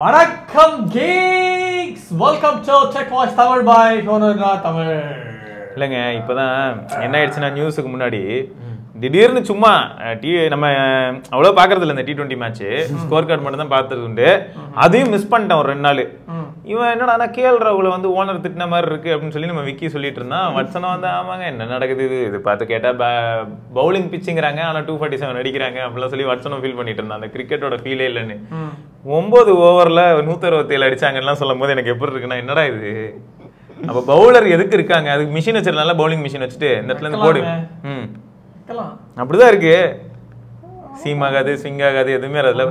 வணக்கம் geeks, welcome to Tech Voice Tamil by Honora Tamil. இல்லைங்க இப்போதான் என்ன ஆயிடுச்சுன்னா நியூஸுக்கு முன்னாடி திடீர்னு சும்மா நம்ம அவ்வளோ பார்க்கறது இல்லை இந்த T20 மேட்ச்சு ஸ்கோர் கார்டு மட்டும் தான் பார்த்தது உண்டு. அதையும் மிஸ் பண்ணிட்டேன் ஒரு 2 நாள். இவன் என்னடா கேஎல் ராகுல வந்து ஓனர் திட்டின மாதிரி இருக்கு அப்படின்னு சொல்லி நம்ம விக்கி சொல்லிட்டு இருந்தான். வட்சனம் வந்து ஆமாங்க என்ன நடக்குது இது பார்த்து கேட்டால் பவுலிங் பிச்சுங்கிறாங்க ஆனால் 247 அடிக்கிறாங்க அப்படிலாம் சொல்லி வட்சனம் ஃபீல் பண்ணிட்டு இருந்தான். அந்த கிரிக்கெட்டோட ஃபீலே இல்லைன்னு 9 ஓவரில் 167 அடிச்சாங்கலாம் சொல்லும் போது எனக்கு எப்படி இருக்குன்னா என்னடா இது அப்போ பவுலர் எதுக்கு இருக்காங்க? அதுக்கு மிஷின் வச்சிருந்தால பவுலிங் மிஷின் வச்சுட்டு இந்த இடத்துல இருந்து போடு அப்படிதான் இருக்கு. சீம் ஆகாது ஸ்விங் ஆகாது எதுவுமே அதுல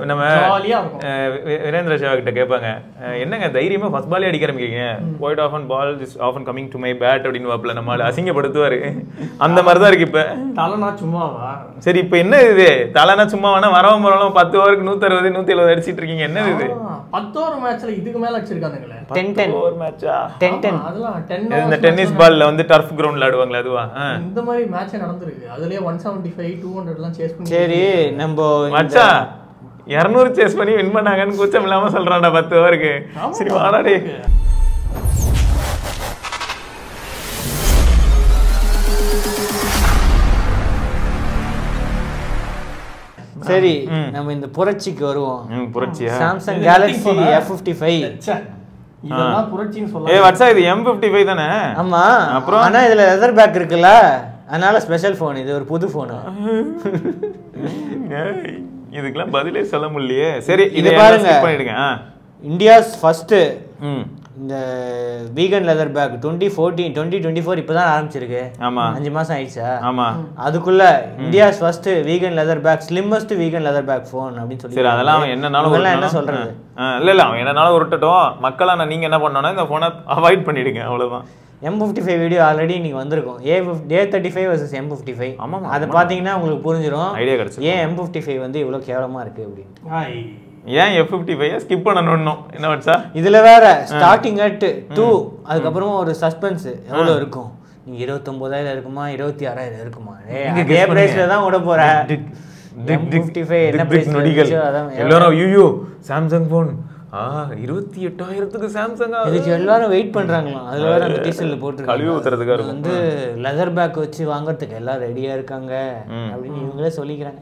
நம்ம வீரேந்திர சேவா கிட்ட கேட்பாங்க என்னங்க தைரியமா ஃபர்ஸ்ட் பாலே அடிக்க ஆரம்பிக்கிறீங்க wide off and ball is often coming to my bat அப்படின்னு வாப்பில் நம்மளால அசிங்கப்படுத்துவாரு. அந்த மாதிரிதான் இருக்கு இப்ப. தலைனா சும்மாவா? சரி இப்ப என்ன இது தலைனா சும்மா வேணா வரவும் வரலாம் 10 ஓவருக்கு 160 170 அடிச்சிட்டு இருக்கீங்க. என்ன இது 10 ஓவர் மேட்ச்ல இதுக்கு மேல அடிச்சிருக்கானுங்களே 10 ஓவர் மேட்சா 10 அதெல்லாம் 10 இந்த டென்னிஸ் பால்ல வந்து டர்ஃப் கிரவுண்ட்ல ஆடுவாங்களா அதுவா? இந்த மாதிரி மேட்ச் நடந்துருக்கு. அதுலயே 175 200 எல்லாம் சேஸ் பண்ணி சரி நம்ம மச்சான் 200 சேஸ் பண்ணி வின் பண்ணாங்கன்னு கூச்சம் இல்லாம சொல்றான்டா 10 ஓவருக்கு. சரி வாடாடே. சரி நம்ம இந்த புரட்சிக்கு வருவோம். புரட்சியா? சாம்சங் கேலக்ஸி F55 இதெல்லாம் புரட்சின்னு சொல்லலாம். ஏய் வாட்ஸா இது M55 தானே? ஆமா. அப்புறம் ஆனா இதுல லெதர் பேக் இருக்குல்ல அதனால ஸ்பெஷல் ஃபோன். இது ஒரு புது ஃபோன். இதுக்கெல்லாம் பதிலே சொல்ல முடியலையே. சரி இது பாருங்க பண்ணிடுங்க. இந்தியாஸ் ஃபர்ஸ்ட் இந்த வீகன் லெதர் பேக் 2024 இப்பதான் ஆரம்பிச்சிருக்கு. ஆமா 5 மாசம் ஆயிடுச்சா? ஆமா. அதுக்குள்ள India's first vegan leather bag slimmest vegan leather bag phone அப்படின்னு சொல்லி. சரி அதெல்லாம் அவன் என்னனாலும் என்ன சொல்றது? இல்ல அவன் என்னனாலும் உருட்டட்டும். மக்களான நீங்க என்ன பண்ணணும்னா இந்த போனை அவாய்ட் பண்ணிடுங்க அவ்வளவுதான். M55 வீடியோ ஆல்ரெடி இன்னைக்கு வந்திருக்கும். A35 vs M55. ஆமா அதை பாத்தீங்கன்னா உங்களுக்கு புரிஞ்சிடும் ஐடியா கிடைச்சு ஏன் M55 வந்து இவ்வளவு கேவலமா இருக்கு அப்படின்னு. ஏன் F55 ஸ்கிப் பண்ணணும்னு என்ன வச்சா இதுல வேற ஸ்டார்டிங் அட் 2 அதுக்கப்புறமா ஒரு சஸ்பென்ஸ் எவ்வளவு இருக்கும்? நீங்க 29000 இருக்குமா 26000 இருக்குமா? அதே பிரைஸ்ல தான் விட போற. M55 என்ன பிரைஸ் நொடிகள் எல்லாரும் ஐயோ சாம்சங் போன் 28000க்கு சாம்சங்கா இதுக்கு எல்லாரும் வெயிட் பண்றாங்களாம். அதுல வேற அந்த டீசல்ல போட்டு கழுவி ஊத்துறதுக்கு வந்து லெதர் பேக் வச்சு வாங்குறதுக்கு எல்லாம் ரெடியா இருக்காங்க அப்படின்னு இவங்களே சொல்லிக்கிறாங்க.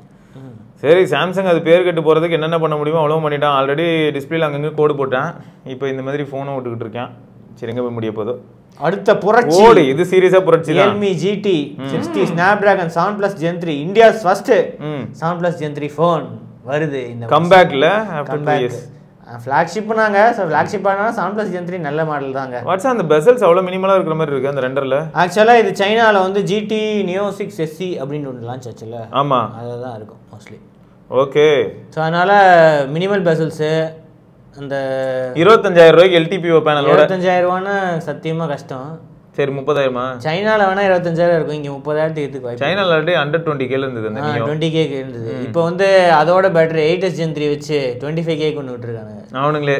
சரி சாம்சங் அது பேர் கட்டு போகிறதுக்கு என்னென்ன பண்ண முடியுமோ அவ்வளோ பண்ணிட்டான். ஆல்ரெடி டிஸ்பிளேல அங்கங்கே கோடு போட்டேன். இப்போ இந்த மாதிரி ஃபோனை விட்டுக்கிட்டு இருக்கேன். சரி எங்கே போய் முடிய போதும் அடுத்த புரட்சி ஓடு. இது சீரியஸா புரட்சி தான். Realme GT 60 Snapdragon 7 Plus Gen 3 India's first 7 Plus Gen 3 phone வருது. இந்த கம்பேக்ல ஆஃப்டர் 2 இயர்ஸ் ஃபிளாக்ஷிப்னாங்க. ஃபிளாக்ஷிப் ஆனா 7 Plus Gen 3 நல்ல மாடல் தாங்க. வாட்ஸ் அந்த பெசல்ஸ் அவ்வளோ மினிமலா இருக்கிற மாதிரி இருக்கு அந்த ரெண்டர்ல. ஆக்சுவலா இது சைனால வந்து GT Neo 6 SC அப்படின்னு ஒன்று லான்ச் ஆச்சுல. ஆமா அதுதான் இருக்கும் மோஸ்ட்லி. ஓகே. ஸோ அதனால மினிமல் பெசல்ஸ் அந்த 25000 ரூபாய்க்கு LTPO பேனலோட 25000 ரூபான்னு சத்தியமா கஷ்டம். சரி 30000மா? சைனால வேணா 25000 இருக்கும். இங்க 30000 எடுத்துக்கு வாய்ப்பு. சைனால ஆல்ரெடி 120K இருந்தது அந்த Neo 20K இருந்தது. இப்போ வந்து அதோட பேட்டரி 8S Gen 3 வச்சு 25K கொண்டு விட்டுருக்காங்க அவனுங்களே.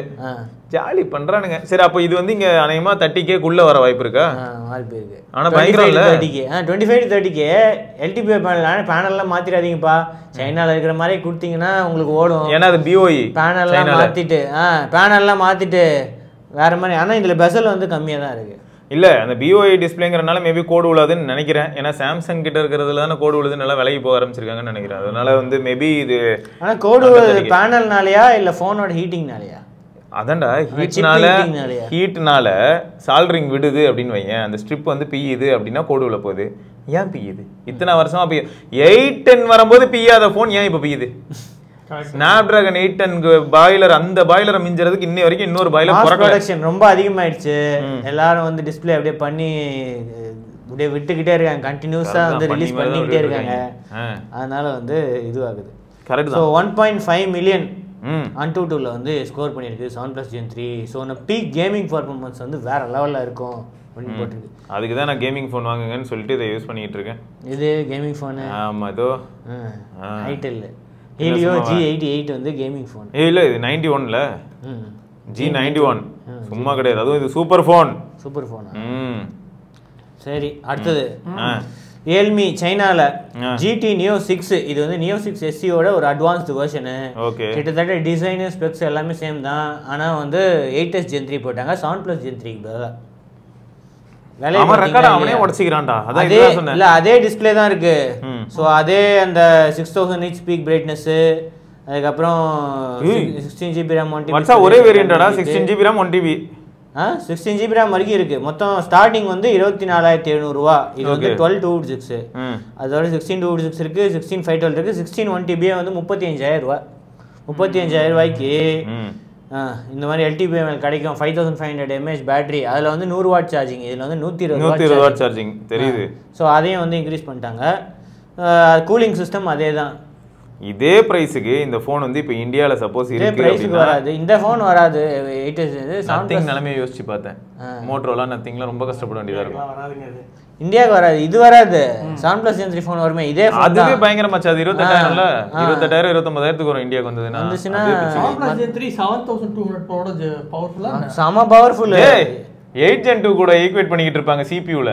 ஜாலி பண்றானுங்க. சரி அப்போ இது வந்து இங்க அநேகமா 30K குள்ள வர வாய்ப்பு இருக்கா? வாய்ப்பு இருக்கு. ஆனா பயங்கரம் இல்ல 30K 25 to 30K LTPO பேனல்லாம் மாத்திராதீங்கப்பா. சைனால இருக்கிற மாதிரி கொடுத்தீங்கன்னா உங்களுக்கு ஓடும். ஏன்னா அது BOE பேனல்லாம் மாத்திட்டு பேனல்லாம் மாத்திட்டு வேற மாதிரி. ஆனா இதுல பெசல் வந்து கம்மியா தான் இருக்கு. இல்ல அந்த BOE டிஸ்பிளேங்கிறனால மேபி கோடு விழாதுன்னு நினைக்கிறேன். ஏன்னா சாம்சங் கிட்ட இருக்கிறதுல தானே கோடு விழுது நல்லா விலகி போக ஆரம்பிச்சிருக்காங்கன்னு நினைக்கிறேன். அதனால வந்து மேபி இது ஆனா கோடு பேனல்னாலயா இல்ல போனோட ஹீட்டிங்னாலயா? அதான்டா ஹீட்னால சால்டரிங் விடுது அப்படின்னு வைங்க. அந்த ஸ்ட்ரிப் வந்து பிய்யுது அப்படின்னா கோடு விழ போகுது. ஏன் பிய்யுது? இத்தனை வருஷமா 810 வரும்போது பிய்யாத போன் ஏன் இப்ப பிய்யுது? ஸ்னாப்டிராகன் 810 பாய்லர் அந்த பாய்லரை மிஞ்சறதுக்கு இன்னை வரைக்கும் இன்னொரு பாய்லர் ப்ரொடக்ஷன் ரொம்ப அதிகமாயிடுச்சு. எல்லாரும் வந்து டிஸ்ப்ளே அப்படியே பண்ணி அப்படியே விட்டுக்கிட்டே இருக்காங்க. கண்டினியூஸா வந்து ரிலீஸ் பண்ணிக்கிட்டே இருக்காங்க. அதனால வந்து இதுவாகுது. கரெக்ட். ஸோ 1.5 மில்லியன் Antutuல வந்து ஸ்கோர் பண்ணியிருக்கு 7 Plus Gen 3. ஸோ அந்த பீக் கேமிங் பர்ஃபார்மன்ஸ் வந்து வேற லெவலில் இருக்கும் அப்படின்னு போட்டிருக்கு. அதுக்கு தான் நான் கேமிங் ஃபோன் வாங்குங்கன்னு சொல்லிட்டு இதை யூஸ் பண்ணிட்டு இருக்கேன். இது கேமிங் ஃபோனு? ஆமாம் இதோ ஐட்டல் Helio G88 வந்து கேமிங் ஃபோன். இல்லை இது 91ல G91 சும்மா கிடையாது. அதுவும் இது சூப்பர் ஃபோன். சூப்பர் ஃபோனா? சரி அடுத்தது ரியல்மி சைனால GT Neo 6 இது வந்து Neo 6 SEயோட ஒரு அட்வான்ஸ்டு வெர்ஷனு. கிட்டத்தட்ட டிசைனு ஸ்பெக்ஸ் எல்லாமே சேம் தான். ஆனா வந்து 8s Gen 3 போட்டாங்க 7+ Gen 3 பதிலா. அதே டிஸ்பிளே தான் இருக்கு. ஸோ அதே அந்த 6000 nits பீக் பிரைட்னஸ், அதுக்கப்புறம் 16GB RAM 1TB. ஒரே வேரியண்டடா 16GB RAM 1TB. 16GB RAM வரைக்கும் இருக்கு. மொத்தம் ஸ்டார்டிங் வந்து 24,700 ரூபா. இது வந்து 12/256. அதோட 16/256 இருக்கு, 16/512 இருக்கு, 16 1TB வந்து 35,000 ரூபா. 35,000 ரூபாய்க்கு இந்த மாதிரி LTPML கிடைக்கும். 5500 mAh பேட்டரி, அதில் வந்து 100 வாட் சார்ஜிங், இதில் வந்து 120 வாட் சார்ஜிங் தெரியுது. ஸோ அதையும் வந்து இன்க்ரீஸ் பண்ணிட்டாங்க. கூலிங் சிஸ்டம் அதே தான். இதே பிரைஸுக்கு இந்த ஃபோன் வந்து இப்போ இந்தியாவில் சப்போஸ் பிரைஸுக்கு வராது, இந்த ஃபோன் வராது. நத்திங் நிலைமையை யோசிச்சு பார்த்தேன். மோட்டரோலா நத்திங்லாம் ரொம்ப கஷ்டப்பட வேண்டியதாக இருக்கும். இந்தியாவுக்கு வராது, இது வராது. 7+ Gen 3 ஃபோன் வருமே, இதே அதுவே பயங்கரமாச்சு. அது 28,000 28,000 29,000 வரும் இந்தியாவுக்கு வந்ததுன்னா. 7+ Gen 3 7200 பவர்ஃபுல்லா, செம பவர்ஃபுல். 8 Gen 2 கூட ஈக்குவேட் பண்ணிக்கிட்டு இருப்பாங்க CPU-ல.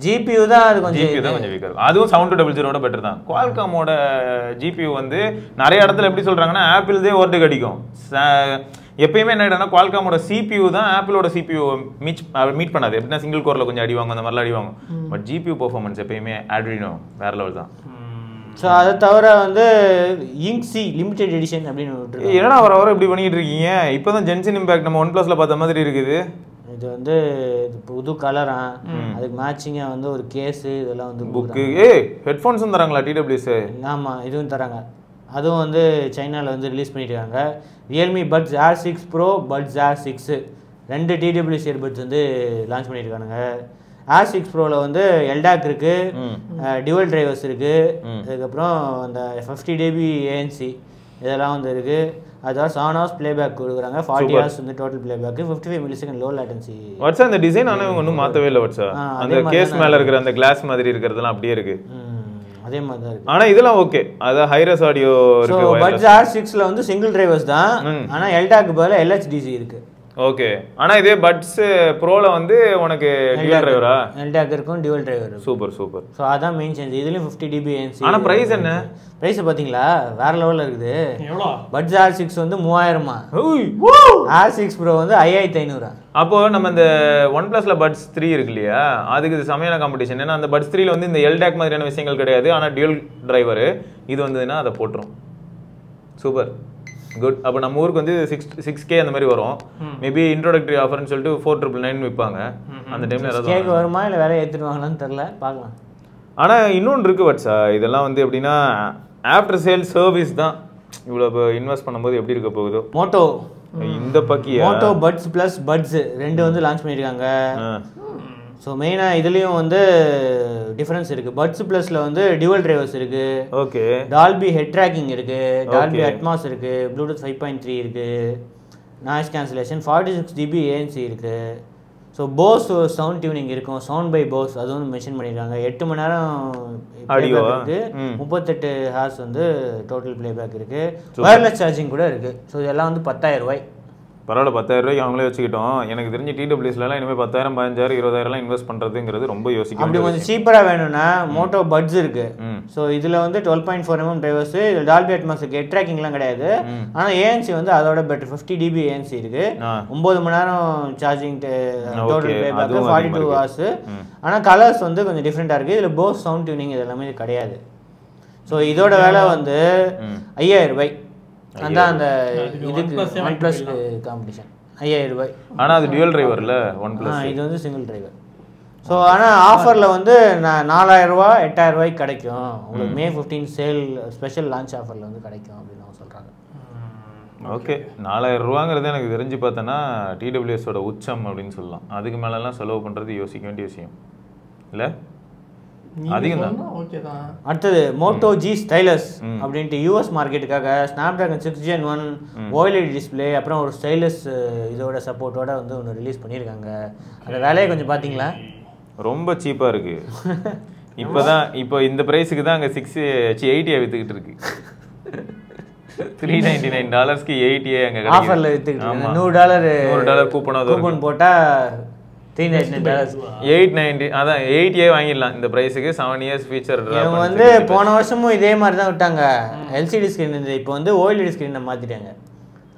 GPU தான் அது கொஞ்சம் வீக்கா இருக்கும். அதுவும் 7200 பெட்டர் தான். Qualcomm-ஓட GPU வந்து நிறைய இடத்துல எப்படி சொல்றாங்கன்னா ஆப்பிள் தே ஓர்டு கடிக்கும். எப்பயுமே என்ன ஆயிடும்னா Qualcomm-ஓட CPU தான் ஆப்பிளோட CPU மீட் பண்ணாது. எப்படின்னா சிங்கிள் கோர்ல கொஞ்சம் அடி வாங்கும், அந்த மாதிரிலாம் அடி வாங்கும். பட் GPU பெர்ஃபார்மன்ஸ் எப்பயுமே Adreno வேற லெவல் தான். ஸோ அதை தவிர வந்து இங்க்சி லிமிடெட் எடிஷன் அப்படின்னு விட்டுருக்கு. என்னடா வர இப்படி பண்ணிட்டு இருக்கீங்க? இப்போதான் ஜென்சன் இம்பாக்ட் நம்ம OnePlus-ல பார்த்த மாதிரி இருக்குது. இது வந்து புது கலரா, அதுக்கு மேட்சிங்காக வந்து ஒரு கேஸு, இதெல்லாம் வந்து புக்கு. ஹெட்ஃபோன்ஸும் தராங்களா TWS? ஆமாம், இதுவும் தராங்க. அதுவும் வந்து சைனாவில் வந்து ரிலீஸ் பண்ணியிருக்காங்க. Realme buds Air 6 Pro, buds Air 6 2 TWS earbuds வந்து லான்ச் பண்ணியிருக்கானுங்க. Air 6 Proல வந்து LDAC இருக்கு, டியூவல் டிரைவர்ஸ் இருக்கு, அதுக்கப்புறம் அந்த 50 dB ANC இதெல்லாம் வந்து இருக்கு. அதாவது 7 hours பிளேபேக் கொடுக்குறாங்க, 40 hours வந்து total playback, 55 millisecond low latency. வாட்ஸ் அந்த டிசைன் ஆனா ஒன்றும் மாற்றவே இல்லை. வாட்ஸ் அந்த கேஸ் மேல இருக்கிற அந்த கிளாஸ் மாதிரி இருக்கிறதெல்லாம் அப்படியே இருக்கு. அதே மாதிரி தான் இருக்கு. ஆனா இதெல்லாம் ஓகே. அத ஹைரஸ் ஆடியோ இருக்கு. பட்ஸ் Air 6ல வந்து சிங்கிள் டிரைவர்ஸ் தான். ஆனா LDAC பதிலா LHDC இருக்கு. ஓகே. ஆனா இதே பட்ஸ் ப்ரோல வந்து உனக்கு டியூவல் டிரைவரா? LDAC இருக்கும், dual driver. Super super. So அதான் மெயின் சேஞ்ச். இதுலயும் 50 dB ANC. ஆனா பிரைஸ் என்ன? பிரைஸ் பாத்தீங்களா வேற லெவல்ல இருக்குது. எவ்வளவு? பட்ஸ் Air 6 வந்து 3000மா. Air 6 Pro வந்து 5500. அப்போ நம்ம இந்த OnePlus-ல பட்ஸ் 3 இருக்கு இல்லையா, அதுக்கு இது சமையான காம்படிஷன். ஏன்னா அந்த பட்ஸ் 3ல வந்து இந்த LDAC மாதிரியான விஷயங்கள் கிடையாது, ஆனா டியூவல் டிரைவர். இது வந்ததுன்னா அதை போட்டுரும். Super good. அப்போ நம்ம ஊருக்கு வந்து 6K அந்த மாதிரி வரும். மேபி இன்ட்ரோடக்டரி ஆஃபர்னு சொல்லிட்டு 4,999 விற்பாங்க. அந்த டைம்ல ஏதாவது கேக் வருமா இல்லை வேற ஏற்றிடுவாங்களான்னு தெரியல, பார்க்கலாம். ஆனால் இன்னொன்று இருக்கு வாட்ஸா, இதெல்லாம் வந்து எப்படின்னா ஆஃப்டர் சேல் சர்வீஸ் தான். இவ்வளோ இன்வெஸ்ட் பண்ணும்போது எப்படி இருக்க போகுதோ. மோட்டோ இந்த பக்கியா மோட்டோ பட்ஸ் ப்ளஸ் பட்ஸ் 2 வந்து லான்ச் பண்ணியிருக்காங்க. ஸோ மெயினாக இதுலேயும் வந்து டிஃப்ரென்ஸ் இருக்குது. பட்ஸ் ப்ளஸில் வந்து டியூவல் டிரைவர்ஸ் இருக்குது, ஓகே, டால்பி ஹெட் ட்ராக்கிங் இருக்குது, டால்பி அட்மாஸ் இருக்குது, ப்ளூடூத் 5.3 இருக்குது, நாய்ஸ் கேன்சலேஷன், 46 dB ANC இருக்குது. ஸோ போஸ் சவுண்ட் டியூனிங் இருக்கும், சவுண்ட் பை போஸ் அது வந்து மென்ஷன் பண்ணியிருக்காங்க. 8 மணி நேரம் பிளேபேக் இருக்குது, 38 ஹார்ஸ் வந்து டோட்டல் பிளேபேக் இருக்குது, வயர்லெஸ் சார்ஜிங் கூட இருக்குது. ஸோ இதெல்லாம் வந்து 10,000 ரூபாய். பரவாயில்ல, 10,000 ரூபாய்க்கு அவங்களே வச்சுக்கிட்டோம். எனக்கு தெரிஞ்சு TWSலாம் இனிமேல் 10,000, 15,000, 20,000 இன்வெஸ்ட் பண்ணுறதுங்கிறது ரொம்ப யோசிக்கும். அப்படி கொஞ்சம் சீப்பராக வேணும்னா மோட்டோ பட்ஸ் இருக்கு. ஸோ இதில் வந்து 12.4 mm டிரைவர்ஸ், இதில் டால்பி அட்மாஸுக்கு ஹெட் ட்ராக்கிங்லாம் கிடையாது. ஆனால் ANC வந்து அதோட பெட்டர், 50 dB ANC இருக்கு, 9 மணி நேரம் சார்ஜிங், டோட்டல் பிளேபேக் 42 hours. ஆனால் கலர்ஸ் வந்து கொஞ்சம் டிஃப்ரெண்ட்டாக இருக்குது. இதில் போஸ் சவுண்ட் டியூனிங் இது எல்லாமே கிடையாது. ஸோ இதோட விலை வந்து 5,000 ரூபாய். அதான் அந்த இதுக்கு OnePlus காம்படிஷன் 5,000 ரூபாய். ஆனால் அது டியூவல் டிரைவர்ல OnePlus, இது வந்து சிங்கிள் டிரைவர். ஸோ ஆனால் ஆஃபரில் வந்து 4,000 ரூபா 8,000 ரூபாய்க்கு கிடைக்கும் உங்களுக்கு. May 15 சேல் ஸ்பெஷல் லான்ச் ஆஃபரில் வந்து கிடைக்கும் அப்படின்னு அவங்க சொல்கிறாங்க. ஓகே, 4,000 ரூபாங்கிறது எனக்கு தெரிஞ்சு பார்த்தோன்னா TWSோட உச்சம் அப்படின்னு சொல்லலாம். அதுக்கு மேலெல்லாம் செலவு பண்ணுறது யோசிக்க வேண்டிய விஷயம் இல்லை, அதிகம் தான். அடுத்தது மோட்டோ ஜி ஸ்டைலஸ் அப்படின்ட்டு US மார்க்கெட்டுக்காக ஸ்னாப்டிராகன் 6 Gen 1 OLED டிஸ்பிளே, அப்புறம் ஒரு ஸ்டைலஸ் இதோட சப்போர்ட்டோட வந்து ஒன்று ரிலீஸ் பண்ணியிருக்காங்க. அந்த வேலையை கொஞ்சம் பார்த்தீங்களா? ரொம்ப சீப்பாக இருக்கு. இப்போ இந்த ப்ரைஸுக்கு தான் அங்கே 80 வித்துக்கிட்டு இருக்கு. $399 80 அங்கே ஆஃபரில் வித்துக்கிட்டு $100 கூப்பன் போட்டால் $890 அதான் 8A வாங்கிடலாம் இந்த பிரைஸுக்கு 7 years ஃபீச்சர். இவங்க வந்து போன வருஷமும் இதே மாதிரி தான் விட்டாங்க. எல்சிடி ஸ்க்ரீன் இருந்தது, இப்போ வந்து ஓஎல்இடி ஸ்க்ரீனை மாற்றிட்டாங்க.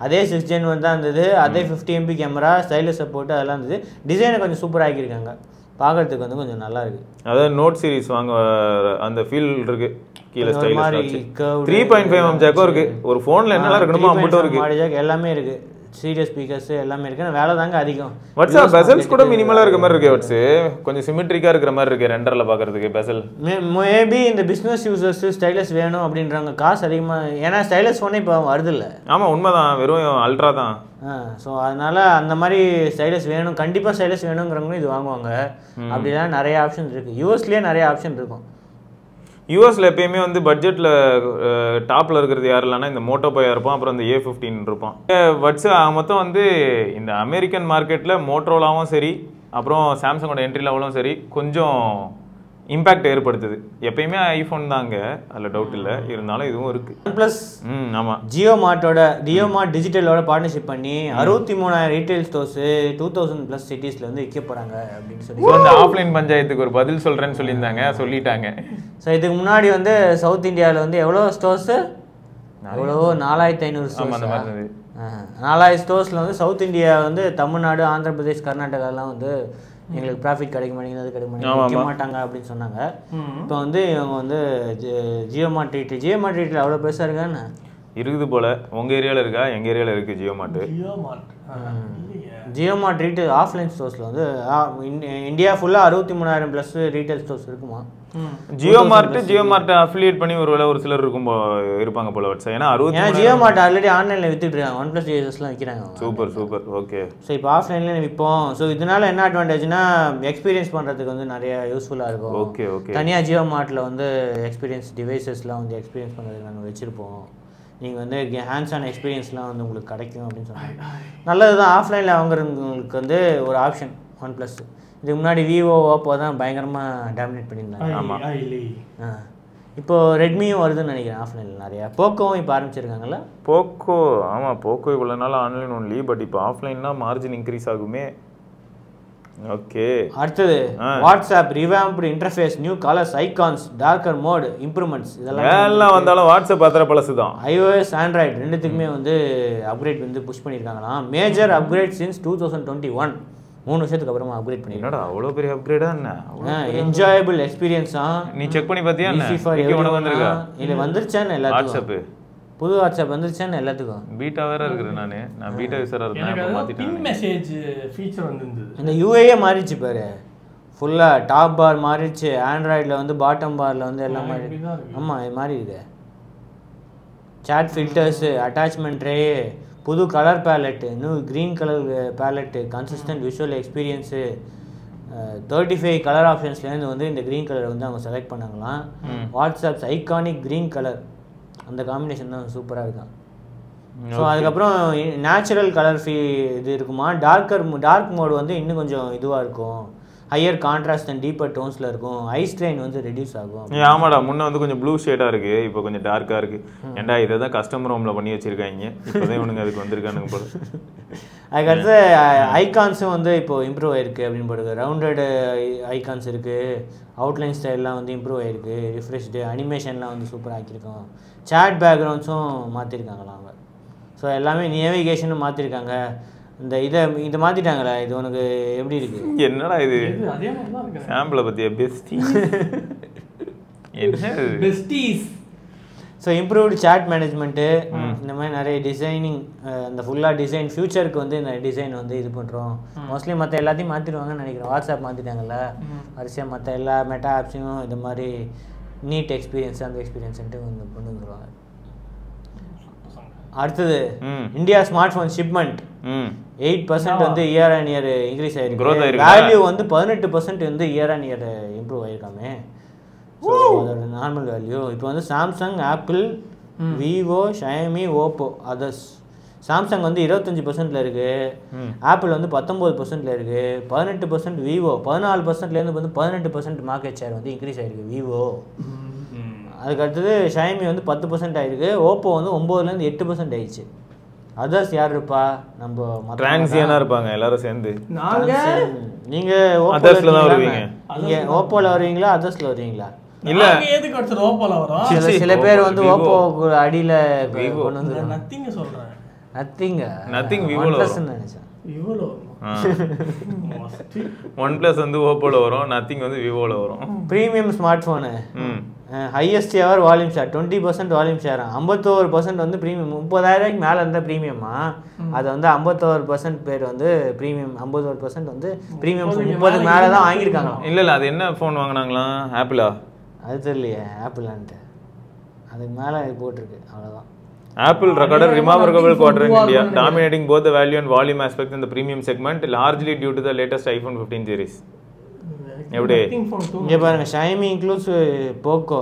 அதே 6Gen தான் இருந்தது, அதே 50MP கேமரா, ஸ்டைலஸ் சப்போர்ட் அதெல்லாம் இருந்தது. டிசைனை கொஞ்சம் சூப்பராக ஆக்கியிருக்காங்க, பார்க்கறதுக்கு வந்து கொஞ்சம் நல்லா இருக்கு. அதாவது நோட் சீரிஸ் வாங்க அந்த ஃபீல் இருக்கு. கீழே ஸ்டைலஸ் 3.5mm ஜாக்கும் இருக்கு. ஒரு ஃபோன்ல என்னெல்லாம் இருக்கணுமோ மட்டும் இருக்கு, எல்லாமே இருக்கு. சீரியஸ் ஸ்பீக்கர்ஸ் எல்லாமே இருக்கு. வேலை தாங்க அதிகம். வாட்ஸ்அப் பெசல்ஸ் கூட மினிமலா இருக்க மாதிரி இருக்கு. வாட்ஸ் கொஞ்சம் சிமெட்ரிக்கா இருக்கிற மாதிரி இருக்கு ரெண்டர்ல பாக்குறதுக்கு. பெசல் மேபி இந்த பிசினஸ் யூசர்ஸ் ஸ்டைலஸ் வேணும் அப்படின்றாங்க, காசு அதிகமா. ஏன்னா ஸ்டைலஸ் ஃபோனே இப்போ வருது இல்லை. ஆமா உண்மைதான், வெறும் அல்ட்ரா தான். ஸோ அதனால அந்த மாதிரி ஸ்டைலஸ் வேணும், கண்டிப்பாக ஸ்டைலஸ் வேணுங்கிறவங்களும் இது வாங்குவாங்க. அப்படிலாம் நிறைய ஆப்ஷன் இருக்கு. யூஎஸ்லேயே நிறைய ஆப்ஷன் இருக்கும். யூஎஸ்ல எப்பயுமே வந்து பட்ஜெட்ல டாப்ல இருக்கிறது யார் இல்லைன்னா இந்த மோட்டோ பையா இருப்பான், அப்புறம் இந்த A15 இருப்பான். பட்ஸ் மொத்தம் வந்து இந்த அமெரிக்கன் மார்க்கெட்ல மோட்டோலாவும் சரி, அப்புறம் சாம்சங்கோட என்ட்ரி லெவலும் சரி கொஞ்சம் இம்பாக்ட் ஏற்படுத்துது. எப்பயுமே ஐஃபோன் தாங்க, அதில் டவுட் இல்லை. இருந்தாலும் இதுவும் இருக்கு. ப்ளஸ் ஆமாம், ஜியோ மார்ட் டிஜிட்டலோட பார்ட்னர்ஷிப் பண்ணி 63,000 ரீட்டைல் ஸ்டோர்ஸ் 2000+ சிட்டிஸ்ல வந்து விற்க போறாங்க அப்படின்னு சொல்லி அந்த ஆஃப்லைன் பஞ்சாயத்துக்கு ஒரு பதில் சொல்றேன்னு சொல்லியிருந்தாங்க, சொல்லிட்டாங்க. ஸோ இதுக்கு முன்னாடி வந்து சவுத் இந்தியாவில் வந்து எவ்வளோ ஸ்டோர்ஸ், எவ்வளோ 4500 ஸ்டோர்ஸ். 4000 ஸ்டோர்ஸில் வந்து சவுத் இந்தியா வந்து தமிழ்நாடு, ஆந்திர பிரதேஷ், கர்நாடகாலாம் வந்து எங்களுக்கு ப்ராஃபிட் கிடைக்க மாட்டேங்குது, அது கிடைக்க மாட்டேங்குது, விற்க மாட்டாங்க அப்படின்னு சொன்னாங்க. இப்போ வந்து இவங்க வந்து ஜியோ மார்ட் ரீட்டைல் அவ்வளோ பெருசாக இருக்கான்னு இருக்குது போல. உங்கள் ஏரியாவில் இருக்கா? எங்கள் ஏரியாவில் இருக்குது ஜியோ மார்ட். ஜியோ மார்ட் ரீட்டைல் ஆஃப்லைன் ஸ்டோர்ஸில் வந்து இந்தியா ஃபுல்லாக 63,000+ ரீட்டைல் ஸ்டோர்ஸ் இருக்குமா. ஜியோ மார்ட் அஃபிலியேட் பண்ணி ஒரு சிலர் இருப்பாங்க போல. ஏன்னா ஜியோ மார்ட் ஆல்ரெடி ஆன்லைனில் வித்துட்டு இருக்காங்க, OnePlus யூசர்ஸ்லாம் விற்கிறாங்க. Super okay. ஸோ இப்போ ஆஃப்லைன்லேயே விற்போம். ஸோ இதனால என்ன அட்வான்டேஜ்னா எக்ஸ்பீரியன்ஸ் பண்ணுறதுக்கு வந்து நிறைய யூஸ்ஃபுல்லாக இருக்கும். ஓகே. தனியாக ஜியோ மார்ட்டில் வந்து எக்ஸ்பீரியன்ஸ் டிவைசஸ்லாம் வந்து எக்ஸ்பீரியன்ஸ் பண்ணுறதுக்கு நாங்கள் வச்சுருப்போம். நீங்கள் வந்து ஹேண்ட்ஸ் ஆன் எக்ஸ்பீரியன்ஸ்லாம் வந்து உங்களுக்கு கிடைக்கும் அப்படின்னு சொன்னாங்க. நல்லது தான், ஆஃப்லைனில் வாங்குறவங்களுக்கு வந்து ஒரு ஆப்ஷன் OnePlus. இதுக்கு முன்னாடி விவோ, ஓப்போ தான் பயங்கரமாக டாமினேட் பண்ணியிருந்தாங்க. ஆமாம், இப்போ ரெட்மியும் வருதுன்னு நினைக்கிறேன் ஆஃப்லைனில் நிறையா. போக்கோவும் இப்போ ஆரம்பிச்சிருக்காங்கல்ல. போக்கோ இவ்வளோ நாள் ஆன்லைன் ஒன்லி, பட் இப்போ ஆஃப்லைன்னா மார்ஜின் இன்க்ரீஸ் ஆகுமே. ஓகே. அடுத்தது WhatsApp revamped interface, new colours, icons, darker mode, improvements இதெல்லாம் வந்தாலும் வாட்ஸ்அப் பாத்திர பழசு தான். iOS ஆண்ட்ராய்டு ரெண்டுத்துக்குமே வந்து அப்கிரேட் வந்து புஷ் பண்ணியிருக்காங்களாம். மேஜர் அப்கிரேட் சின்ஸ் 2021, 3 வருஷத்துக்கு அப்புறமா அப்கிரேட் பண்ணிருக்காங்க. அவ்வளோ பெரிய அப்கிரேடா என்ன? என்ஜாயபிள் எக்ஸ்பீரியன்ஸா? நீ செக் பண்ணி பார்த்தியா என்ன? வந்திருக்கா இல்லை வந்துருச்சான்னு எல்லாத்துக்கும். வாட்ஸ்அப் புது வாட்ஸ்அப் வந்துருச்சான்னு எல்லாத்துக்கும். பீட்டா வேற இருக்கிறேன் நான் பீட்டா யூசரா இருக்கேன். பின் மெசேஜ் ஃபீச்சர் வந்திருந்தது. இந்த யூஏயே மாறிடுச்சு பாரு, ஃபுல்லாக டாப் பார் மாறிடுச்சு. ஆண்ட்ராய்டில் வந்து பாட்டம் பாரில் வந்து எல்லாம் மாறி. ஆமாம், இது மாறி இருக்கு. சாட் ஃபில்டர்ஸு, அட்டாச்மெண்ட் ட்ரே, புது colour palette, new green colour palette, consistent visual experience, 35 colour ஆப்ஷன்ஸ்லேருந்து வந்து இந்த க்ரீன் கலரை வந்து அவங்க செலக்ட் பண்ணாங்களாம். வாட்ஸ்அப்ஸ் ஐகானிக் க்ரீன் கலர், அந்த காம்பினேஷன் தான் சூப்பராக இருக்கான். ஸோ அதுக்கப்புறம் நேச்சுரல் கலர் இது இருக்குமா. டார்க் மோட் வந்து இன்னும் கொஞ்சம் இதுவாக இருக்கும், ஹையர் கான்ட்ராஸ்ட் அண்ட் டீப்பர் டோன்ஸில் இருக்கும். ஐ ஸ்ட்ரெயின் வந்து ரெடியூஸ் ஆகும். ஆமாடா, முன்னே வந்து கொஞ்சம் ப்ளூ ஷேடாக இருக்குது, இப்போ கொஞ்சம் டார்க்காக இருக்குது. ஏன்டா இதை தான் கஸ்டமர் ரூமில் பண்ணி வச்சுருக்காங்க, இப்போதான் இவனுங்க அதுக்கு வந்திருக்கானுங்க போல. அதுக்கடுத்து ஐகான்ஸும் வந்து இப்போது இம்ப்ரூவ் ஆகிருக்கு அப்படின்னு போடுது. ரவுண்டட் ஐகான்ஸ் இருக்குது, அவுட்லைன் ஸ்டைல்லாம் வந்து இம்ப்ரூவ் ஆகிருக்கு, ரிஃப்ரெஷ்டு அனிமேஷன்லாம் வந்து சூப்பராக ஆக்கியிருக்கோம். சேட் பேக்ரவுண்ட்ஸும் மாற்றிருக்காங்களாம் அவங்க. ஸோ எல்லாமே நேவிகேஷனும் மாற்றிருக்காங்க. இதை மாற்றிட்டாங்களே, இது உனக்கு எப்படி இருக்கு? என்னடா இது சாம்பிளை பற்றிய besties. So improved chat management, இந்த மாதிரி நிறைய டிசைனிங், அந்த ஃபுல்லாக டிசைன் ஃபியூச்சருக்கு வந்து இந்த டிசைன் வந்து இது பண்ணுறோம். மோஸ்ட்லி மற்ற எல்லாத்தையும் மாற்றிடுவாங்கன்னு நினைக்கிறேன். வாட்ஸ்அப் மாற்றிட்டாங்கல்ல, வரிசையாக மற்ற எல்லா மெட்டா ஆப்ஸையும் இது மாதிரி நீட் எக்ஸ்பீரியன்ஸ், அந்த எக்ஸ்பீரியன்ஸ்ன்ட்டு வந்து கொண்டு வந்துடுவாங்க. அடுத்தது இந்தியா ஸ்மார்ட் ஃபோன் ஷிப்மெண்ட் 8% வந்து இயர் ஆன் இயர் இன்க்ரீஸ் ஆகிருக்கு. வேல்யூ வந்து 18% வந்து இயர் ஆன் இயர் இம்ப்ரூவ் ஆகிருக்காமே. ஸோ அதோட நார்மல் வேல்யூ இப்போ வந்து Samsung, Apple, Vivo, Xiaomi, Oppo, others. Samsung வந்து 25%ல இருக்குது, ஆப்பிள் வந்து 19%ல இருக்குது, 18% விவோ, 14%லேருந்து வந்து 18% மார்க்கெட் ஷேர் வந்து இன்க்ரீஸ் ஆகிருக்கு விவோ. அதுக்கு அடுத்தது ஷாமி வந்து 10% ஆகிருக்கு, ஓப்போ வந்து 9%லேருந்து 8% ஆயிடுச்சு. அதர்ஸ் யார் இருப்பா? நம்ம டிரான்சியனா இருப்பாங்க எல்லாரும் சேர்ந்து. நீங்க அதர்ஸ்ல தான் வருவீங்க. நீங்க ஓப்போல வருவீங்களா அதர்ஸ்ல வருவீங்களா? இல்ல எதுக்கு அடுத்து ஓப்போல வரும்? சில பேர் வந்து ஓப்போ அடியில கொண்டு வந்து நத்திங் சொல்றேன். நத்திங் விவோல வரும். நினைச்சேன் விவோல OnePlus வந்து ஓப்போல வரும், நத்திங் வந்து விவோல வரும். Premium smart phone, highest ever volume share 20% volume share, 51% வந்து பிரீமியம். 30,000 மேல இருந்தா பிரீமியமா, அது வந்து 51% பேர் வந்து பிரீமியம், 51% வந்து பிரீமியம் 30 மேல தான் வாங்கியிருக்காங்க. இல்ல அது என்ன ஃபோன் வாங்கினாங்களா? ஆப்பிளா? அது தெரியலையே ஆப்பிளான்ட்டு, அதுக்கு மேல போட்டிருக்கு அவ்வளவுதான். Apple recorded remarkable quarter in India, dominating both the value and volume aspects in the premium segment, largely due to the latest iPhone 15 series. எப்படி இங்க பாருங்க, Xiaomi includes Poco,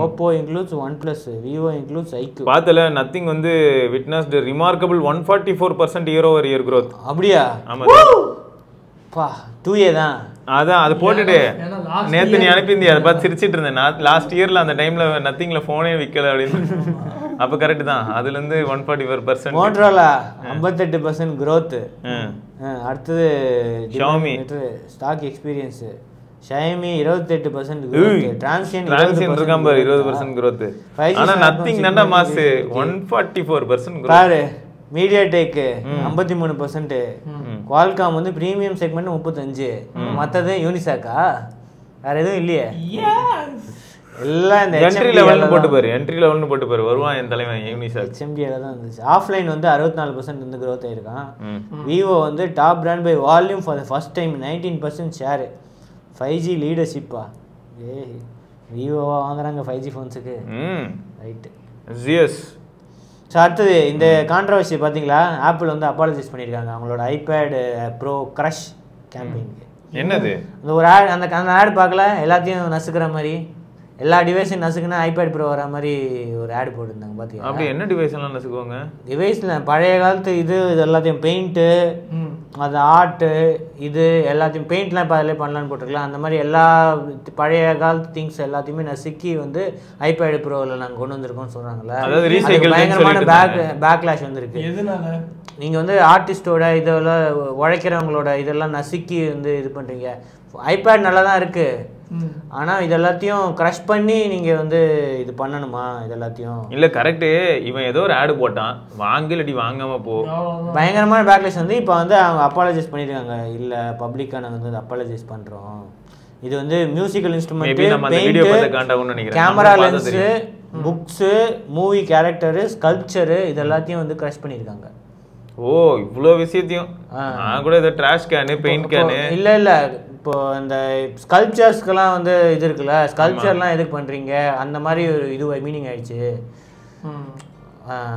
Oppo includes OnePlus, Vivo includes iQOO. பார்த்தல nothing வந்து witnessed remarkable 144% year over year growth. அப்படியே? ஆமா பா 2A தான். அதான் அது போட்டுட்டு நேத்து நீ அனுப்பிந்தியா, அதை பார்த்து சிரிச்சிட்டு இருந்தேன். நான் லாஸ்ட் இயர்ல அந்த டைம்ல நத்திங்ல போனே விற்கல அப்படின்னு. அப்ப கரெக்ட் தான். அதுல இருந்து 144%. Motorola 58% growth. அடுத்தது Xiaomi stock experience, Xiaomi 28% growth, Transsion இருக்காம் பாரு 20% growth. ஆனா நத்திங் நண்டா மாஸ் 144% growth பாரு. MediaTek 53%, Qualcomm வந்து பிரீமியம் செக்மெண்ட் 35, மத்தது யூனிசாக்கா வேற எதுவும் இல்லையே. எல்லாம் இந்த என்ட்ரி லெவல்னு போட்டு பாரு வருவான் என் தலைவன் யூனிசாக். HMDல தான் இருந்துச்சு. ஆஃப்லைன் வந்து 64% வந்து growth ஆயிருக்கான். Vivo வந்து top brand by volume for the first time 19% share, 5G லீடர்ஷிப்பா. Vivo வாங்குறாங்க 5G ஃபோன்ஸ்க்கு. ரைட். ZS. ஸோ அடுத்தது இந்த கான்ட்ரவர்சி பார்த்தீங்களா? ஆப்பிள் வந்து அப்பாலஜைஸ் பண்ணியிருக்காங்க அவங்களோட ஐபேட் ப்ரோ க்ரஷ் கேம்பெயினுக்கு. என்னது அந்த ஒரு ஆட், அந்த ஆட் பார்க்கல? எல்லாத்தையும் நசுக்கிற மாதிரி, எல்லா டிவைஸையும் நசுக்குன்னா ஐபேட் ப்ரோ வர மாதிரி ஒரு ஆட் போட்டிருந்தாங்க பார்த்தீங்களா? அப்படி என்ன டிவைஸ் எல்லாம் நசுக்குவாங்க? டிவைஸில் பழைய காலத்து இது எல்லாத்தையும் பெயிண்ட்டு, அது ஆர்ட்டு, இது எல்லாத்தையும் பெயிண்ட்லாம் இப்போ அதிலே பண்ணலான்னு போட்டிருக்கலாம். அந்த மாதிரி எல்லா பழைய காலத்து திங்ஸ் எல்லாத்தையுமே நசுக்கி வந்து ஐபேட் ப்ரோவில் நாங்கள் கொண்டு வந்திருக்கோம்னு சொல்கிறாங்களே. பயங்கரமான பேக்லாஷ் வந்துருக்கு. எதனால? நீங்கள் வந்து ஆர்டிஸ்டோட இதெல்லாம் உழைக்கிறவங்களோட இதெல்லாம் நசுக்கி வந்து இது பண்ணுறீங்க. ஐபேட் நல்லா தான் இருக்குது, ஆனால் இது எல்லாத்தையும் க்ரஷ் பண்ணி நீங்கள் வந்து இது பண்ணணுமா? இது எல்லாத்தையும் இல்லை கரெக்டு. இவன் ஏதோ ஒரு ஆடு போட்டான், வாங்கலடி வாங்காம போ. பயங்கரமான பேக்லேஸ் வந்து இப்போ வந்து அவங்க அப்பாலஜைஸ் பண்ணியிருக்காங்க. இல்லை பப்ளிக்காக நாங்கள் வந்து அப்பாலஜைஸ் பண்ணுறோம். இது வந்து musical instrument, camera lens, books, movie character, sculpture, இது எல்லாத்தையும் வந்து க்ரஷ் பண்ணியிருக்காங்க. ஓ இவ்வளோ விஷயத்தையும். நான் கூட இதை ட்ராஷ் கேனு பெயிண்ட் கேனு இல்லை இப்போ இந்த ஸ்கல்ப்சர்ஸ்க்கெல்லாம் வந்து இது இருக்குல்ல, ஸ்கல்ப்சர்லாம் எதுக்கு பண்ணுறீங்க அந்த மாதிரி ஒரு இது மீனிங் ஆயிடுச்சு.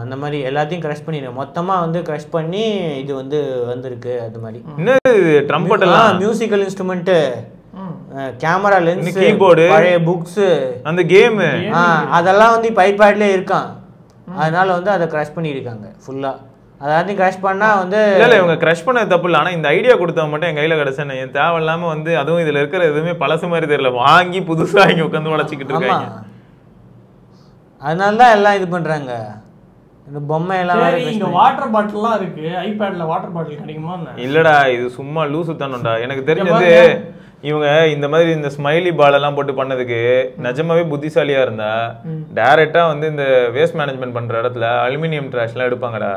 அந்த மாதிரி எல்லாத்தையும் க்ரஷ் பண்ணிடுங்க, மொத்தமாக வந்து க்ரஷ் பண்ணி இது வந்து வந்திருக்கு. அது மாதிரி ட்ரம்பட்டெல்லாம் musical instrument, camera lens, keyboard, பழைய புக்ஸு, அந்த கேமு, அதெல்லாம் வந்து இப்போ ஐபேட்லேயே இருக்கான். அதனால வந்து அதை க்ரஷ் பண்ணியிருக்காங்க ஃபுல்லாக. அதாவது கிராஷ் பண்ணா வந்து இல்ல இவங்க கிராஷ் பண்ண தப்பு இல்லை. ஆனா இந்த ஐடியா கொடுத்தவங்க மட்டும் என் கையில கிடைச்சேன். என் தேவையில்லாம வந்து அதுவும் இதுல இருக்கிற எதுவுமே பழசு மாதிரி தெரியல, வாங்கி புதுசா இங்க உட்காந்து வளச்சிக்கிட்டு இருக்காங்க. அதனால தான் எல்லாம் இது பண்றாங்க. இந்த பொம்மை எல்லாம் இங்க வாட்டர் பாட்டில்லாம் இருக்கு. ஐபேட்ல வாட்டர் பாட்டில் கிடைக்குமா? இல்லடா இது சும்மா லூசு தானோடா. எனக்கு தெரிஞ்சது இவங்க இந்த மாதிரி இந்த ஸ்மைலி பால் எல்லாம் போட்டு பண்ணதுக்கு நிஜமாவே புத்திசாலியா இருந்தா டைரக்டா வந்து இந்த வேஸ்ட் மேனேஜ்மெண்ட் பண்ற இடத்துல அலுமினியம் ட்ராஷ் எல்லாம் எடுப்பாங்கடா.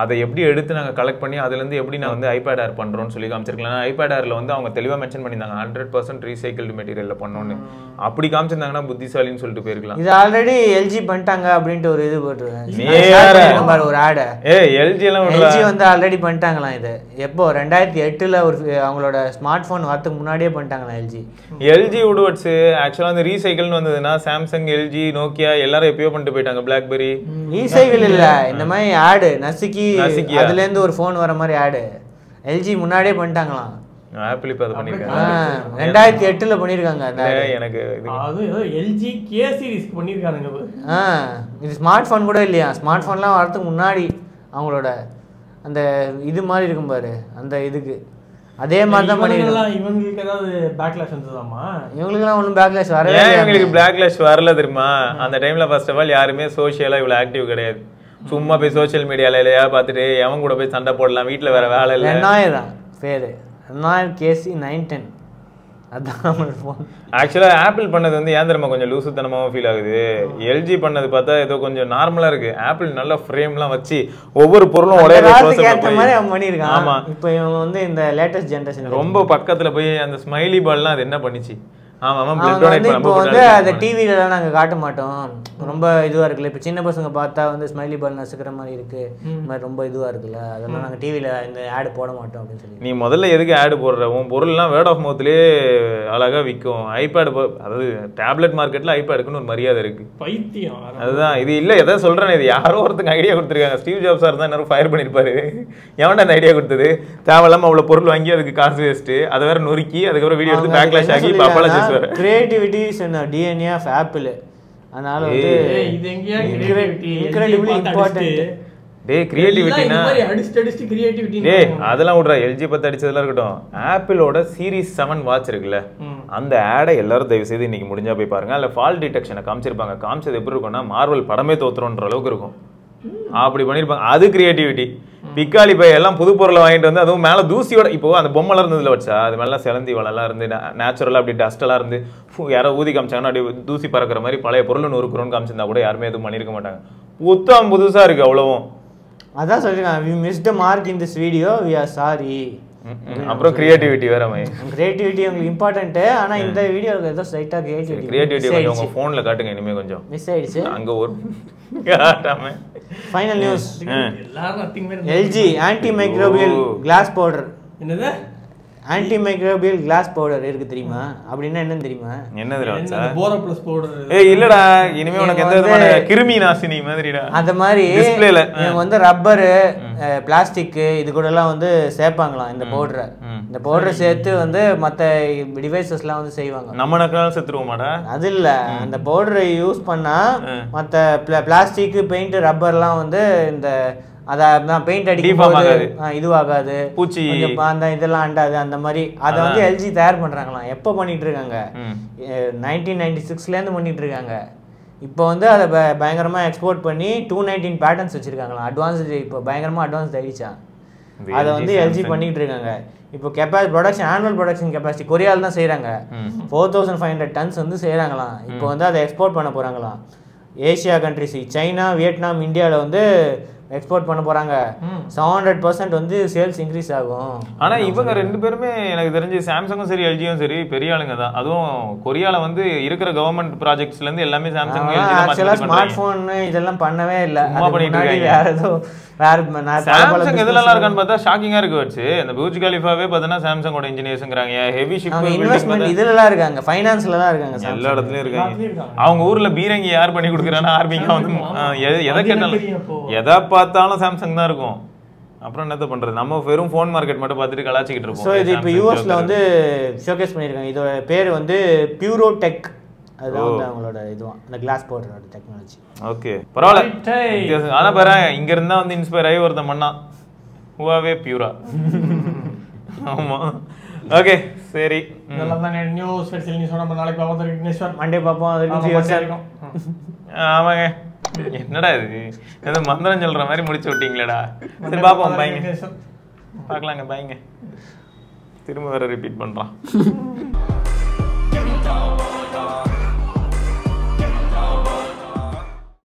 அதை எப்படி எடுத்து நாங்கள் கலெக்ட் பண்ணி அதுலேருந்து எப்படி நான் வந்து ஐபேட் ஏர் பண்ணுறோன்னு சொல்லி காமிச்சிருக்கலாம். ஐபேட் ஏரில் வந்து அவங்க தெளிவாக மென்ஷன் பண்ணியிருந்தாங்க 100% ரீசைக்கிள்டு மெட்டீரியலில் பண்ணோன்னு. அப்படி காமிச்சிருந்தாங்கன்னா புத்திசாலின்னு சொல்லிட்டு போயிருக்கலாம். இது ஆல்ரெடி எல்ஜி பண்ணிட்டாங்க அப்படின்ட்டு ஒரு இது போட்டுருவேன் ஒரு ஆடை. எல்ஜி எல்லாம் எல்ஜி வந்து ஆல்ரெடி பண்ணிட்டாங்களாம். இது எப்போ 2008 ஒரு அவங்களோட ஸ்மார்ட் ஃபோன் வரதுக்கு முன்னாடியே பண்ணிட்டாங்களா எல்ஜி. எல்ஜி உட்வர்ட்ஸ் ஆக்சுவலாக வந்து ரீசைக்கிள்னு வந்ததுன்னா சாம்சங், எல்ஜி, நோக்கியா எல்லாரும் எப்பயோ பண்ணிட்டு போயிட்டாங்க. பிளாக்பெரி ரீசைக்கிள் இல்லை, இந்த மாதிரி ஆடு நசுக்கி அதுல இருந்து ஒரு போன் வர மாதிரி ஆடு எல்ஜி முன்னாடியே பண்ணிட்டாங்களாம். ஆப்பிள் இப்ப அது பண்ணிருக்காங்க 2008ல பண்ணிருக்காங்க. எனக்கு அது எல்ஜி கே சீரிஸ் பண்ணிருக்காங்க. இது ஸ்மார்ட் போன் கூட இல்லையா, ஸ்மார்ட் போன்லாம் வரதுக்கு முன்னாடி அவங்களோட அந்த இது மாதிரி இருக்கும் பாரு, அந்த இதுக்கு அதே மாதிரி தான் பண்ணிருக்காங்க. இவங்களுக்கு ஏதாவது பேக்லாஷ் வந்ததாமா? இவங்களுக்குலாம் ஒன்றும் பேக்லாஷ் வரல. இவங்களுக்கு பேக்லாஷ் வரல தெரியுமா? அந்த டைம்ல ஃபர்ஸ்ட் ஆஃப் ஆல் யாருமே சோஷியலா இவ்வளவு ஆக்டிவ் கிடையாது. சும்மா போய் சோஷியல் மீடியால இல்லையா பார்த்துட்டு எவன் கூட போய் சண்டை போடலாம், வீட்டில் வேற வேலை இல்லை. 2000 பேர் 2000 KC 910 அதான் ஃபோன். ஆக்சுவலாக ஆப்பிள் பண்ணது வந்து ஏன் தெரியுமா கொஞ்சம் லூசுத்தனமாகவும் ஃபீல் ஆகுது. எல்ஜி பண்ணது பார்த்தா ஏதோ கொஞ்சம் நார்மலாக இருக்கு. ஆப்பிள் நல்ல ஃப்ரேம்லாம் வச்சு ஒவ்வொரு பொருளும் ஏற்ற மாதிரி அவன் பண்ணியிருக்கான். ஆமா, இப்போ இவங்க வந்து இந்த லேட்டஸ்ட் ஜென்ரேஷன் ரொம்ப பக்கத்தில் போய் அந்த ஸ்மைலி பால்லாம் அது என்ன பண்ணிச்சு. இப்போ வந்து அதை டிவிலலாம் நாங்கள் காட்ட மாட்டோம், ரொம்ப இதுவாக இருக்குல்ல. இப்போ சின்ன பசங்க பார்த்தா வந்து ஸ்மைலி பால் நசுக்கிற மாதிரி இருக்கு, இந்த மாதிரி ரொம்ப இதுவாக இருக்குல்ல, அதெல்லாம் நாங்கள் டிவியில் இந்த ஆடு போட மாட்டோம் அப்படின்னு சொல்லி. நீ முதல்ல எதுக்கு ஆடு போடுற? உன் பொருள்லாம் வேர்ட் ஆஃப் மவுத்லேயே அழகாக விற்கும். ஐபேடு அதாவது டேப்லெட் மார்க்கெட்டில் ஐபேடுக்குன்னு ஒரு மரியாதை இருக்கு. பைத்தியம் அதுதான் இது. இல்லை எதாவது சொல்கிறேன், இது யாரோ ஒருத்தங்க ஐடியா கொடுத்துருக்காங்க. ஸ்டீவ் ஜாப்ஸாக இருந்தால் எல்லாரும் ஃபயர் பண்ணியிருப்பாரு. எவன்டா அந்த ஐடியா கொடுத்தது? தேவையில்லாமல் அவ்வளோ பொருள் வாங்கி அதுக்கு காசு வேஸ்ட்டு, அதை வேற நொறுக்கி அதுக்கப்புறம் வீடியோ எடுத்து பேக்லாஷ் ஆகி பாப்பாலாம் creativity is in DNA of Apple. அதனால வந்து இது எங்கயா இன்கிரெடிபிளி இம்பார்ட்டன்ட். டேய் கிரியேட்டிவிட்டினா அடிச்சு கிரியேட்டிவிட்டி டேய் அதெல்லாம் விட்றா. எல்ஜி பத்தி அடிச்சதெல்லாம் இருக்கட்டும். ஆப்பிளோட சீரிஸ் 7 வாட்ச் இருக்குல்ல, அந்த ஆடை எல்லாரும் தயவு செய்து இன்னைக்கு முடிஞ்சா போய் பாருங்க. அதில் ஃபால் டிடெக்ஷனை காமிச்சிருப்பாங்க. காமிச்சது எப்படி இருக்கும்னா மார்வல் படமே தோத்துறோன்ற அளவுக்கு இருக்கும். அப்படி பண்ணியிருப்பாங்க. அது கிரியேட்டிவிட்டி. பிக்காலி பை எல்லாம் புது பொருளை வாங்கிட்டு வந்து அதுவும் மேலே தூசியோட, இப்போ அந்த பொம்மைலாம் இருந்ததுல வச்சா அது மேலே செலந்தி வளெல்லாம் இருந்து நேச்சுரலாக அப்படி டஸ்டெல்லாம் இருந்து யாரோ ஊதி காமிச்சாங்கன்னா அப்படி தூசி பறக்கிற மாதிரி பழைய பொருள் நொறுக்குறோன்னு காமிச்சிருந்தா கூட யாருமே எதுவும் பண்ணியிருக்க மாட்டாங்க. புத்தம் புதுசாக இருக்குது அவ்வளவும். அதான் சொல்லிருக்காங்க, we missed the mark in this video, we are sorry. அப்புறம் கிரியேட்டிவிட்டி வேற மை. கிரியேட்டிவிட்டி உங்களுக்கு இம்பார்ட்டன்ட். ஆனா இந்த வீடியோல ஏதோ ஸ்ட்ரைட்டா கிரியேட்டிவிட்டி கொஞ்சம் உங்க போன்ல காட்டுங்க. இனிமே கொஞ்சம் மிஸ் ஆயிடுச்சு. அங்க ஒரு காட்டாம. Final news. எல்லாரும் நத்திங் மேல LG anti microbial glass powder. என்னது ஆன்டி மைக்ரோபியல் கிளாஸ் பவுடர் இருக்கு தெரியுமா? அப்படின்னா என்னன்னு தெரியுமா? என்னதுடா வச்சா? போரோப்ளஸ் பவுடர். ஏய் இல்லடா, இனிமே உனக்கு எந்த விதமான கிருமி நாசினி மாதிரிடா. அந்த மாதிரி டிஸ்ப்ளேல இவங்க வந்து ரப்பர், பிளாஸ்டிக் இது கூட எல்லாம் வந்து சேர்ப்பாங்களாம் இந்த பவுடரை. இந்த பவுடரை சேர்த்து வந்து மற்ற டிவைசஸ்லாம் வந்து செய்வாங்க. நம்ம நக்கெல்லாம் செத்துருவோமாடா? அது இல்லை, அந்த பவுடரை யூஸ் பண்ணா மற்ற பிளாஸ்டிக், பெயிண்ட், ரப்பர்லாம் வந்து இந்த அதான் பெயிண்ட் அடிக்கும்போது இதுவாகாது, பூச்சி அந்த இதெல்லாம் அண்டாது. அந்த மாதிரி அதை வந்து எல்ஜி தயார் பண்றாங்களாம். எப்போ பண்ணிட்டு இருக்காங்க? 1996லேருந்து பண்ணிட்டு இருக்காங்க. இப்போ வந்து அதை பயங்கரமாக எக்ஸ்போர்ட் பண்ணி 219 பேட்டர்ன்ஸ் வச்சிருக்காங்களாம். அட்வான்ஸ்டு இப்போ பயங்கரமாக அட்வான்ஸ் ஆயிடுச்சா. அதை வந்து எல்ஜி பண்ணிட்டு இருக்காங்க. இப்போ ப்ரொடக்ஷன் ஆனுவல் ப்ரொடக்ஷன் கெப்பாசிட்டி கொரியாவில் தான் செய்கிறாங்க. 4500 டன்ஸ் வந்து செய்கிறாங்களாம். இப்போ வந்து அதை எக்ஸ்போர்ட் பண்ண போகிறாங்களாம். ஏஷியா கண்ட்ரிஸ் சைனா, வியட்நாம், இந்தியாவில் வந்து எக்ஸ்போர்ட் பண்ண போறாங்க. 700% வந்து சேல்ஸ் இன்க்ரீஸ் ஆகும். ஆனா இவங்க ரெண்டு பேருமே எனக்கு தெரிஞ்சு சாம்சங்கும் சரி எல்ஜியும் சரி பெரிய ஆளுங்க தான். அதுவும் கொரியால வந்து இருக்கிற கவர்மெண்ட் ப்ராஜெக்ட்ஸ்ல இருந்து எல்லாமே சாம்சங் ஆக்சுவலா ஸ்மார்ட் போன் இதெல்லாம் பண்ணவே இல்ல. பண்ணிட்டு இருக்காங்க. வேற ஏதோ சாம்சங் எதுல எல்லாம் பார்த்தா ஷாக்கிங்கா இருக்கு. வச்சு இந்த பூஜ் கலிஃபாவே பார்த்தா சாம்சங்கோட இன்ஜினியர்ஸ்ங்கறாங்க. ஹெவி ஷிப் இன்வெஸ்ட்மெண்ட் இதுல எல்லாம் இருக்காங்க, ஃபைனான்ஸ்ல தான் இருக்காங்க, எல்லா இடத்துலயும் இருக்காங்க. அவங்க ஊர்ல பீரங்கி யார் பண்ணி கொடுக்குறானா ஆர்மிங்க வந்து எதை கேட்டாலும் எதை பார்த்தாலும் சாம்சங் தான் இருக்கும். அப்புறம் என்னத்த பண்றது? நம்ம வெறும் ஃபோன் மார்க்கெட் மட்டும் பார்த்துட்டு கலாச்சிக்கிட்டு இருப்போம். ஸோ இது இப்போ யூஎஸ்ல வந்து ஷோகேஸ் பண்ணியிருக்காங்க. இதோட பேர் வந்து பியூரோடெக். அதுதான் வந்து அவங்களோட இதுவான் அந்த கிளாஸ் பவுடரோட டெக்னாலஜி. ஓகே பரவாயில்ல. ஆனா பாரு இங்க இருந்தா வந்து இன்ஸ்பயர் ஆகி ஒருத்தன் பண்ணா ஹுவாவே பியூரா. ஆமா ஓகே சரி. இதெல்லாம் தான் நியூஸ் ஸ்பெஷல் நியூஸ். நம்ம நாளைக்கு பார்ப்போம், விக்னேஸ்வர் மண்டே பார்ப்போம். அது இருக்கும். ஆமாங்க. என்னடா இது ஏதோ மந்திரம் சொல்ற மாதிரி முடிச்சு விட்டீங்களேடா. சரி பாப்போம். பாய்ங்க, பார்க்கலாங்க. பாய்ங்க. திரும்ப வேற ரிப்பீட் பண்றான்.